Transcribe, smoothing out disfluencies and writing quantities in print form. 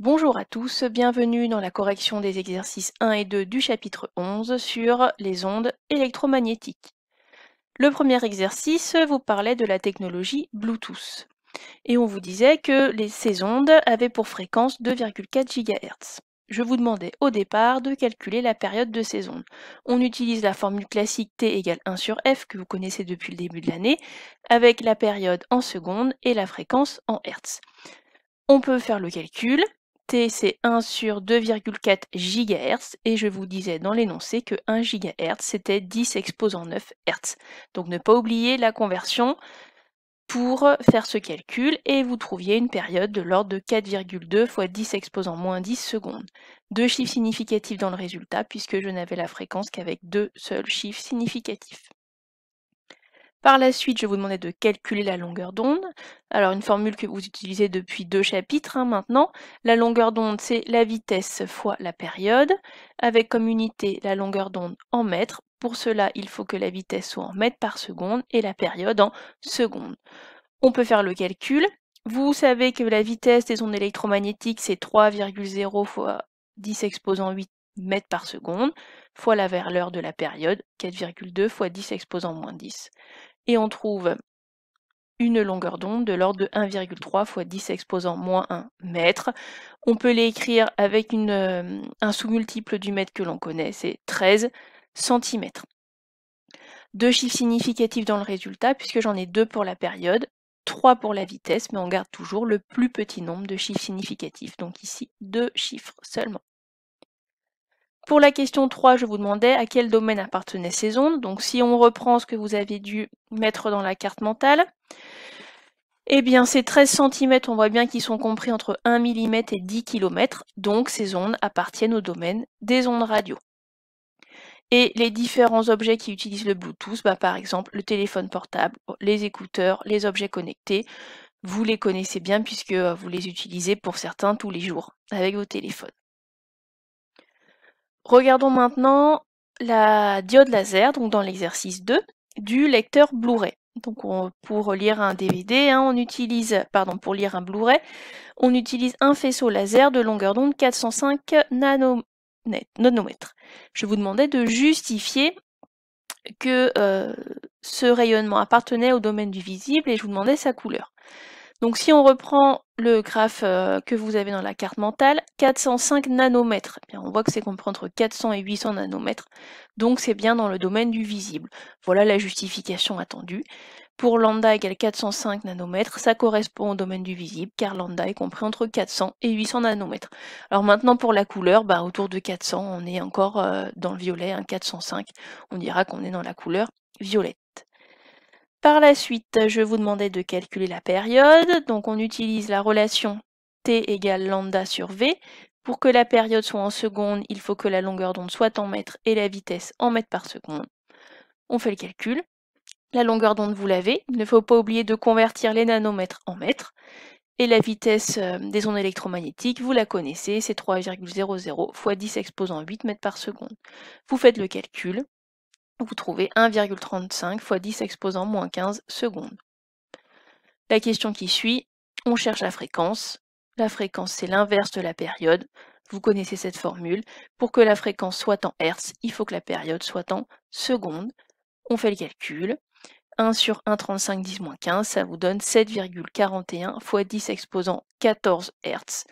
Bonjour à tous, bienvenue dans la correction des exercices 1 et 2 du chapitre 11 sur les ondes électromagnétiques. Le premier exercice vous parlait de la technologie Bluetooth et on vous disait que ces ondes avaient pour fréquence 2,4 GHz. Je vous demandais au départ de calculer la période de ces ondes. On utilise la formule classique T égale 1 sur F que vous connaissez depuis le début de l'année avec la période en secondes et la fréquence en Hertz. On peut faire le calcul. T, c'est 1 sur 2,4 GHz, et je vous disais dans l'énoncé que 1 GHz, c'était 10 exposant 9 Hz. Donc ne pas oublier la conversion pour faire ce calcul, et vous trouviez une période de l'ordre de 4,2 fois 10 exposant moins 10 secondes. Deux chiffres significatifs dans le résultat, puisque je n'avais la fréquence qu'avec deux seuls chiffres significatifs. Par la suite, je vous demandais de calculer la longueur d'onde. Alors, une formule que vous utilisez depuis 2 chapitres maintenant. La longueur d'onde, c'est la vitesse fois la période, avec comme unité la longueur d'onde en mètres. Pour cela, il faut que la vitesse soit en mètres par seconde et la période en secondes. On peut faire le calcul. Vous savez que la vitesse des ondes électromagnétiques, c'est 3,0 fois 10 exposant 8 mètres par seconde, fois la valeur de la période, 4,2 fois 10 exposant moins 10. Et on trouve une longueur d'onde de l'ordre de 1,3 fois 10 exposant moins 1 mètre. On peut l'écrire avec un sous-multiple du mètre que l'on connaît, c'est 13 cm. Deux chiffres significatifs dans le résultat, puisque j'en ai deux pour la période, 3 pour la vitesse, mais on garde toujours le plus petit nombre de chiffres significatifs. Donc ici, 2 chiffres seulement. Pour la question 3, je vous demandais à quel domaine appartenaient ces ondes. Donc si on reprend ce que vous avez dû mettre dans la carte mentale, eh bien ces 13 cm, on voit bien qu'ils sont compris entre 1 mm et 10 km, donc ces ondes appartiennent au domaine des ondes radio. Et les différents objets qui utilisent le Bluetooth, par exemple le téléphone portable, les écouteurs, les objets connectés, vous les connaissez bien puisque vous les utilisez pour certains tous les jours avec vos téléphones. Regardons maintenant la diode laser, donc dans l'exercice 2, du lecteur Blu-ray. Donc pour lire un DVD, pour lire un Blu-ray, on utilise un faisceau laser de longueur d'onde 405 nanomètres. Je vous demandais de justifier que ce rayonnement appartenait au domaine du visible et je vous demandais sa couleur. Donc si on reprend le graphe que vous avez dans la carte mentale, 405 nanomètres, eh bien, on voit que c'est compris entre 400 et 800 nanomètres, donc c'est bien dans le domaine du visible. Voilà la justification attendue. Pour lambda égale 405 nanomètres, ça correspond au domaine du visible, car lambda est compris entre 400 et 800 nanomètres. Alors maintenant pour la couleur, autour de 400, on est encore dans le violet, 405, on dira qu'on est dans la couleur violette. Par la suite, je vous demandais de calculer la période, donc on utilise la relation T égale lambda sur V. Pour que la période soit en secondes, il faut que la longueur d'onde soit en mètres et la vitesse en mètres par seconde. On fait le calcul. La longueur d'onde, vous l'avez. Il ne faut pas oublier de convertir les nanomètres en mètres. Et la vitesse des ondes électromagnétiques, vous la connaissez, c'est 3,00 fois 10 exposant 8 mètres par seconde. Vous faites le calcul. Vous trouvez 1,35 fois 10 exposant moins 15 secondes. La question qui suit, on cherche la fréquence. La fréquence, c'est l'inverse de la période. Vous connaissez cette formule. Pour que la fréquence soit en Hertz, il faut que la période soit en secondes. On fait le calcul. 1 sur 1,35 10 moins 15, ça vous donne 7,41 fois 10 exposant 14 Hz.